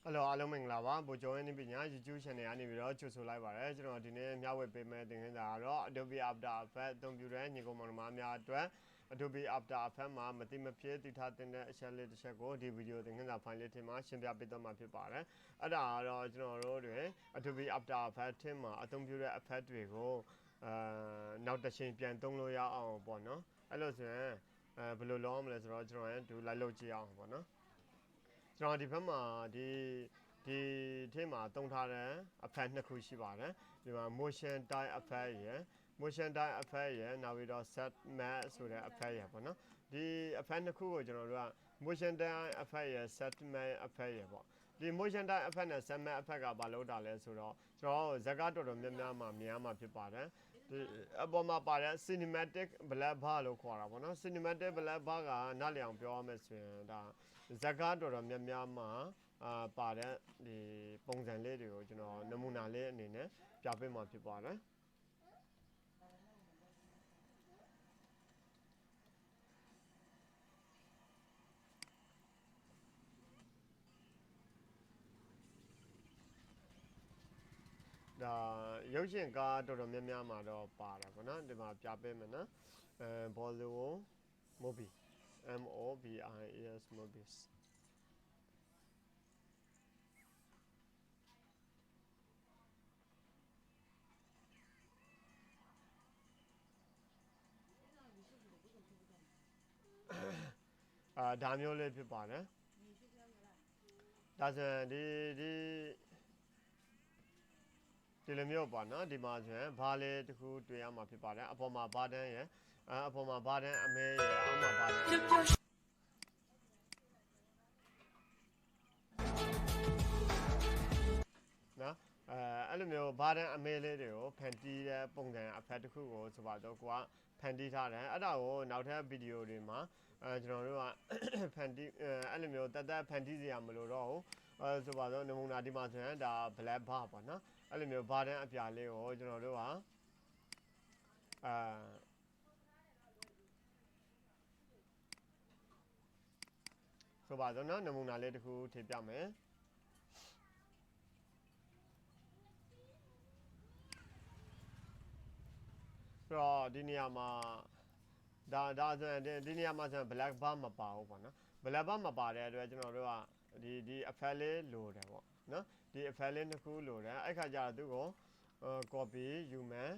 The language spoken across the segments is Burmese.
Hello, alo mừng là ba. Bộ join ni bị nhá, YouTube channel anh đi đó chụp số like vào đấy. Cho nên đi này nhau về payment tiếng Anh đó. Adobe After Effects computer nhiều công màများအတွက် Adobe After Effects မှာမသိမဖြစ်တည်ထားတဲ့အချက်လေးတစ်ချက်ကိုဒီဗီဒီယိုသင်ခန်းစာ file လေးထဲမှာရှင်းပြပေးတော့မှာဖြစ်ပါတယ်။အဲ့ဒါကတော့ကျွန်တော်တို့တွေ Adobe After Effects ထဲမှာအသုံးပြုတဲ့ effect တွေကိုနောက်တစ်ချိန်ပြန်သုံးလို့ရအောင်ပေါ့နော်။အဲ့လိုဆိုရင်ဘယ်လိုလုပ်မလဲဆိုတော့ကျွန်တော်တို့လိုက်လုပ်ကြည့်အောင်ပေါ့နော်။ကျွန်တော်ဒီဘက်မှာဒီထဲမှာသုံးထားတဲ့ effect နှစ်ခုရှိပါတယ်ဒီမှာ motion type effect ရယ် motion type effect ရယ်နောက်ပြီးတော့ set mask ဆိုတဲ့ effect ရယ်ပေါ့နော်ဒီ effect နှစ်ခုကိုကျွန်တော်တို့က motion type effect ရယ် set mask effect ရယ်ပေါ့ဒီ motion type effect နဲ့ set mask effect ကဘာလို့တာလဲဆိုတော့ကျွန်တော်ဇက်ကားတော်တော်များများမှာမြင်ရမှာဖြစ်ပါတယ်ဒီအပေါ်မှာပါတဲ့ cinematic black bar လို့ခေါ်တာပေါ့နော် cinematic black bar ကနားလည်အောင်ပြောရမယ်ဆိုရင်ဒါဇက်ကားတော်တော်များများမှာပါတဲ့ဒီပုံစံလေးတွေကိုကျွန်တော်နမူနာလေးအနေနဲ့ပြပေးမှာဖြစ်ပါတယ်ဒါရုပ်ရှင်ကားတော်တော်များများမှာတော့ပါတယ်ပေါ့နော်ဒီမှာပြပေးမယ်နော်Bollywood movie MOBIES moviesဒါမျိုးလေးဖြစ်ပါတယ်ဒါဆိုရင်ဒီလိုမျိုးပေါ့နော်ဒီမှာဆိုရင်ဘားလေးတစ်ခုတွေ့ရမှာဖြစ်ပါတယ်အပေါ်မှာဘားတန်းရယ်အပေါ်မှာဘားတန်းအမဲရယ်အောက်မှာဘားတန်းနော်အဲ့လိုမျိုးဘားတန်းအမဲလေးတွေကိုဖန်တီးတဲ့ပုံစံအဖက်တစ်ခုကိုဆိုပါတော့ကိုကဖန်တီးထားတယ်အဲ့ဒါကိုနောက်ထပ်ဗီဒီယိုတွေမှာကျွန်တော်တို့ကဖန်တီးအဲ့လိုမျိုးတက်ဖန်တီးစရာမလိုတော့ဘူးဆိုပါတော့နမူနာဒီမှာဆိုရင်ဒါ black bar ပေါ့နော်အဲ့လိုမျိုးဘာတန်းအပြာလေးကိုကျွန်တော်တို့ကဆိုပါတော့နော်နမူနာလေးတစ်ခုထည့်ပြမယ်ဆိုတော့ဒီနေရာမှာဒါဆိုရင်ဒီနေရာမှာဆိုရင် black bar မပါဘူးပေါ့နော် black bar မပါတဲ့အတွက်ကျွန်တော်တို့ကဒီ effect လေးလိုတယ်ပေါ့နော်ဒီ effect လေးတစ်ခုလိုတယ်အဲ့ခါကျတော့သူ့ကို copy ယူမယ်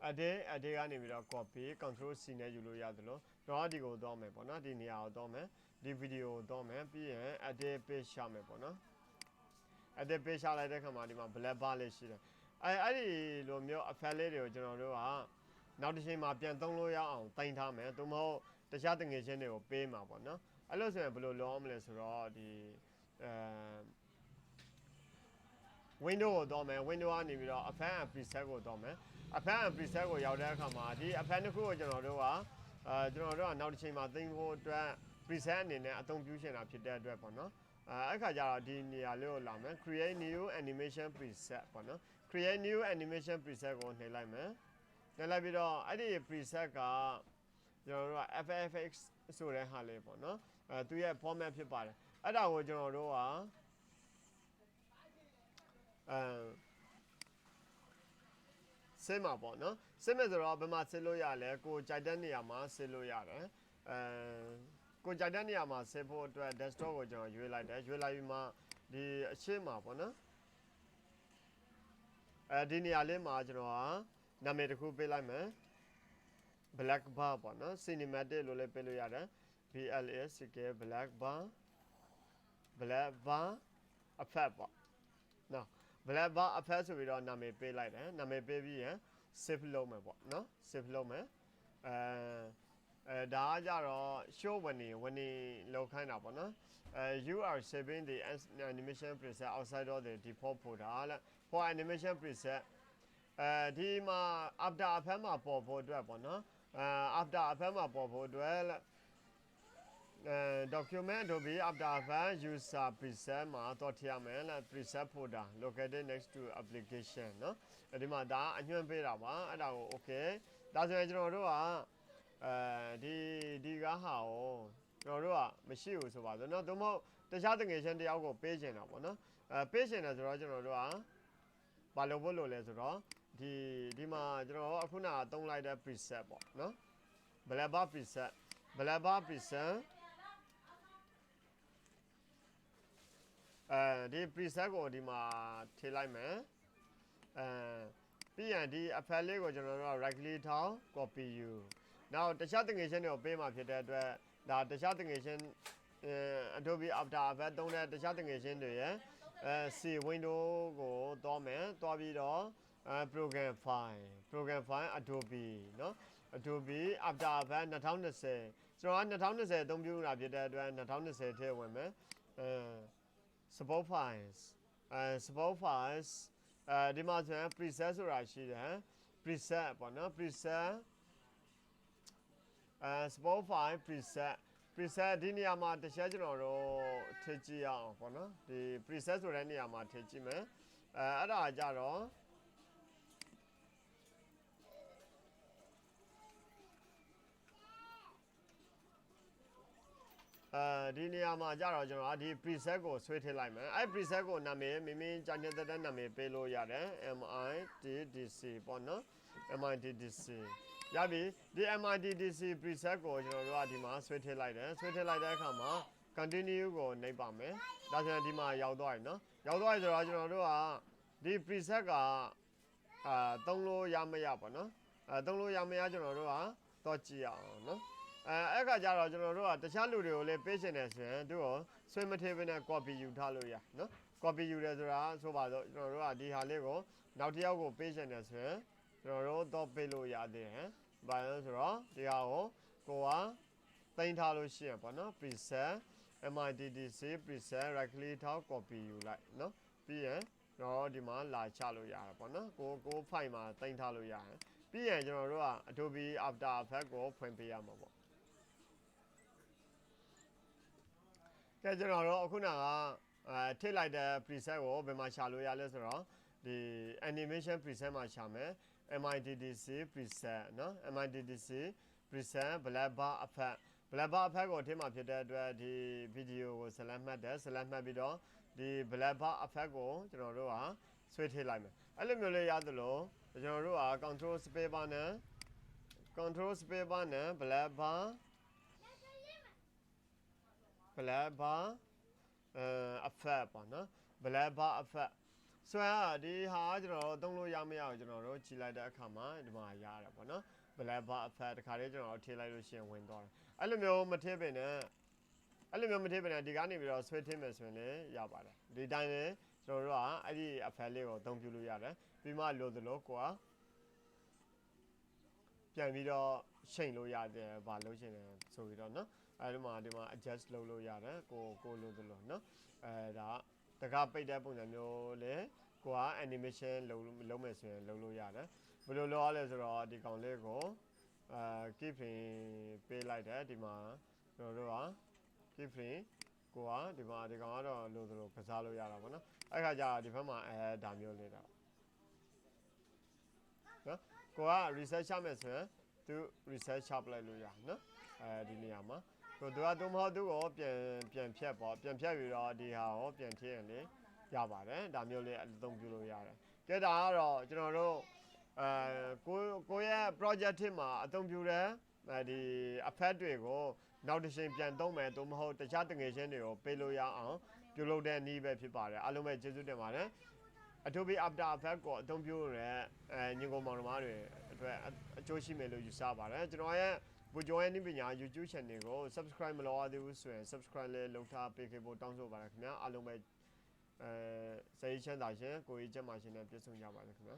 edit ကနေပြီးတော့ copy control C နဲ့ယူလို့ရတယ်လို့တော့ဒီကိုတော့မယ်ပေါ့နော်ဒီနေရာကိုတော့မယ်ဒီ video ကိုတော့မယ်ပြီးရင် edit page ရှာမယ်ပေါ့နော် edit page ရှာလိုက်တဲ့ခါမှာဒီမှာ black bar လေးရှိတယ်အဲ့ဒီလိုမျိုး effect လေးတွေကိုကျွန်တော်တို့ကနောက်တစ်ချိန်မှာပြန်သုံးလို့ရအောင်တင်ထားမယ်သို့မဟုတ်တခြားတငယ်ချင်းတွေကိုပေးမှာပေါ့နော်အဲ့လိုဆိုရင်ဘယ်လိုလုပ်မလဲဆိုတော့ဒီwindow ကိုတော့မယ် window ကနေပြီးတော့ effect and preset ကိုတော့မယ် effect and preset ကိုရောက်တဲ့အခါမှာဒီ effect တစ်ခုကိုကျွန်တော်တို့ကနောက်တစ်ချိန်မှာသိမ်းဖို့အတွက် preset အနေနဲ့အသုံးပြုရှင်တာဖြစ်တဲ့အတွက်ပေါ့နော်အဲ့ခါကျတော့ဒီနေရာလေးကိုလာမယ် create new animation preset ပေါ့နော် create new animation preset ကိုနှိပ်လိုက်မယ်နှိပ်လိုက်ပြီးတော့အဲ့ဒီ preset ကကျွန်တော်တို့က FFX ဆိုတဲ့ဟာလေးပေါ့နော်သူရဲ့ format ဖြစ်ပါတယ်အဲ့ဒါကိုကျွန်တော်တို့ကစစ်မှာပေါ့နော်စစ်မဲ့ဆိုတော့ဘယ်မှာစစ်လို့ရလဲကိုကြိုက်တဲ့နေရာမှာစစ်လို့ရတယ်ကိုကြိုက်တဲ့နေရာမှာစစ်ဖို့အတွက် desktop ကိုကျွန်တော်ရွေးလိုက်တယ်ရွေးလိုက်ပြီးမှဒီအရှင်းမှာပေါ့နော်ဒီနေရာလေးမှာကျွန်တော်ကနာမည်တစ်ခုပေးလိုက်မယ် black bar ပေါ့နော် cinematic လို့လည်းပေးလို့ရတယ် BLACK black bar effect ပေါ့နော် black bar effect ဆိုပြီးတော့နာမည်ပေးလိုက်တယ်နာမည်ပေးပြီးရင် save လုပ်မယ်ပေါ့နော် save လုပ်မယ်ဒါကကြတော့ show when လောက်ခိုင်းတာပေါ့နော်you are saving the animation preset outside of the default folder for animation preset ဒီမှာ after effect မှာပေါ်ဖို့အတွက်ပေါ့နော်after effect မှာပေါ်ဖို့အတွက် document Adobe After Effects user preset မှာတော့ထည့်ရမယ်လား preset folder located next to application เนาะဒီမှာဒါအညွှန်းပေးတာပါအဲ့ဒါကို okay ဒါဆိုရင်ကျွန်တော်တို့ကဒီကားဟာကို ကျွန်တော်တို့ကမရှိဘူးဆိုပါဆိုเนาะသို့မဟုတ်တခြားတငယ်ချင်းတယောက်ကိုပေးချင်တာပေါ့เนาะပေးချင်တယ်ဆိုတော့ကျွန်တော်တို့ကဘာလုပ်ဖို့လိုလဲဆိုတော့ဒီမှာကျွန်တော်အခုနကသုံးလိုက်တဲ့ preset ပေါ့เนาะ blabber preset ဒီ preset ကိုဒီမှာထည့်လိုက်မယ်ပြီးရင်ဒီ effect လေးကိုကျွန်တော်တို့က right click ထောင်း copy you now တခြားတငယ်ချင်းတွေကိုပေးမှာဖြစ်တဲ့အတွက်ဒါတခြားတငယ်ချင်းAdobe After Effects သုံးတဲ့တခြားတငယ်ချင်းတွေရဲ့C window ကိုသွားမယ်သွားပြီးတော့program file Adobe เนาะ Adobe After Effects 2020ကျွန်တော်က2020အသုံးပြုတာဖြစ်တဲ့အတွက်2020ထည့်ဝင်မယ်support files ဒီမှာဆိုရင် preset ဆိုတာရှိတယ် preset ပေါ့နော် preset support file preset ဒီနေရာမှာတစ်ချက်ကျွန်တော်တို့ထည့်ကြည့်အောင်ပေါ့နော်ဒီ preset ဆိုတဲ့နေရာမှာထည့်ကြည့်မယ်အဲ့ဒါကြတော့ဒီနေရာမှာကြတော့ကျွန်တော်ဒီ preset ကိုဆွဲထည့်လိုက်မယ်အဲ့ preset ကိုနာမည်မိမိကြာနေတဲ့နာမည်ပေးလို့ရတယ် MITDC ပေါ့နော် MITDC ရပြီဒီ MITDC preset ကိုကျွန်တော်တို့ကဒီမှာဆွဲထည့်လိုက်တယ်ဆွဲထည့်လိုက်တဲ့အခါမှာ continue ကိုနှိပ်ပါမယ်ဒါဆိုရင်ဒီမှာရောက်သွားပြီနော်ရောက်သွားပြီဆိုတော့ကျွန်တော်တို့ကဒီ preset ကသုံးလို့ရမရပေါ့နော်သုံးလို့ရမရကျွန်တော်တို့ကတော့ကြည့်အောင်နော်အဲ့ခါကျတော့ကျွန်တော်တို့ကတခြားလူတွေကိုလည်းပေးချင်တယ်ဆိုရင်သူ့ကိုဆွဲမထည့်ဘဲနဲ့ copy ယူထားလို့ရနော် copy ယူတယ်ဆိုတာဆိုပါတော့ကျွန်တော်တို့ကဒီဟာလေးကိုနောက်တစ်ယောက်ကိုပေးချင်တယ်ဆိုရင်ကျွန်တော်တို့တော့ပေးလို့ရသေးတယ်ဘာလို့ဆိုတော့ဒီဟာကိုတင်ထားလို့ရှိရင်ပေါ့နော် preset MITDC preset right click ထောက် copy ယူလိုက်နော်ပြီးရင်တော့ဒီမှာလာချလို့ရတာပေါ့နော်ကို file မှာတင်ထားလို့ရတယ်ပြီးရင်ကျွန်တော်တို့က Adobe After Effects ကိုဖွင့်ပေးရမှာပေါ့ကဲကျွန်တော်တို့အခုနကထည့်လိုက်တဲ့ preset ကိုဘယ်မှာရှာလို့ရလဲဆိုတော့ဒီ animation preset မှာရှာမယ် MITDC preset เนาะ MITDC preset blabber effect ကိုထည့်မှာဖြစ်တဲ့အတွက်ဒီ video ကို select မှတ်တယ် select မှတ်ပြီးတော့ဒီ blabber effect ကိုကျွန်တော်တို့ကဆွဲထည့်လိုက်မယ်အဲ့လိုမျိုးလေးရသလိုကျွန်တော်တို့က control space bar နဲ့ blabber effect ပေါ့နော် blabber effect ဆိုတော့ဒီဟာကျွန်တော်တို့သုံးလို့ရမရအောင်ကျွန်တော်တို့ကြည့်လိုက်တဲ့အခါမှာဒီမှာရတယ်ပေါ့နော် blabber effect တခါလေးကျွန်တော်တို့ထည့်လိုက်လို့ရှိရင်ဝင်သွားတယ်အဲ့လိုမျိုးမထည့်ပင်နဲ့ဒီကနေပြီးတော့ဆွဲထည့်မယ်ဆိုရင်လည်းရပါတယ်ဒီတိုင်းလည်းကျွန်တော်တို့ကအဲ့ဒီ effect လေးကိုအသုံးပြုလို့ရတယ်ပြီးမှလိုသလိုကိုကပြန်ပြီးတော့ချိန်လို့ရတယ်ဗာလို့ရှင်တယ်ဆိုပြီးတော့เนาะအဲဒီမှာဒီမှာ adjust လုပ်လို့ရတယ်ကိုလိုသလိုเนาะဒါတကားပိတ်တဲ့ပုံစံမျိုးလေကိုက animation လုပ်မယ်ဆိုရင်လုပ်လို့ရတယ်ဘယ်လိုလုပ်ရလဲဆိုတော့ဒီကောင်လေးကိုkeyframe ပေးလိုက်တယ်ဒီမှာကျွန်တော်တို့က keyframe ကိုကဒီမှာဒီကောင်ကတော့လိုသလိုကစားလို့ရတာပေါ့နော်အဲ့ခါကျတော့ဒီဘက်မှာဒါမျိုးလေးတော့နော်ကိုက reset ချမယ်ဆိုရင်သူ reset ချပလိုက်လို့ရနော်ဒီနေရာမှာသူကတော့မဟုတ်သူကိုပြန်ဖြတ်ပေါ့ပြန်ဖြတ်ပြီးတော့ဒီဟာကိုပြန်ထည့်ရင်လေရပါတယ်ဒါမျိုးလေးအသုံးပြုလို့ရတယ်ကဲဒါကတော့ကျွန်တော်တို့ကိုရဲ့ project မှာအသုံးပြုတဲ့ဒီ effect တွေကိုနောက်တစ်ချိန်ပြန်သုံးမယ်သို့မဟုတ်တခြားတငယ်ချင်းတွေကိုပေးလို့ရအောင်ပြုလုပ်တဲ့နည်းပဲဖြစ်ပါတယ်အားလုံးပဲကျေးဇူးတင်ပါတယ် Adobe After Effects ကိုအသုံးပြုရတဲ့ညီကောင်မောင်နှမတွေအတွက်အကျိုးရှိမယ်လို့ယူဆပါတယ်ကျွန်တော်ရဲ့ဘူဂျိုရဲ့နည်းပညာ YouTube channel ကို subscribe မလုပ်ရသေးဘူးဆိုရင် subscribe လေးလုပ်ထားပေးခဲ့ဖို့တောင်းဆိုပါတယ်ခင်ဗျာအားလုံးပဲစိတ်ချမ်းသာခြင်းကိုယ်ကြီးကျန်းမာခြင်းနဲ့ပြည့်စုံကြပါစေခင်ဗျာ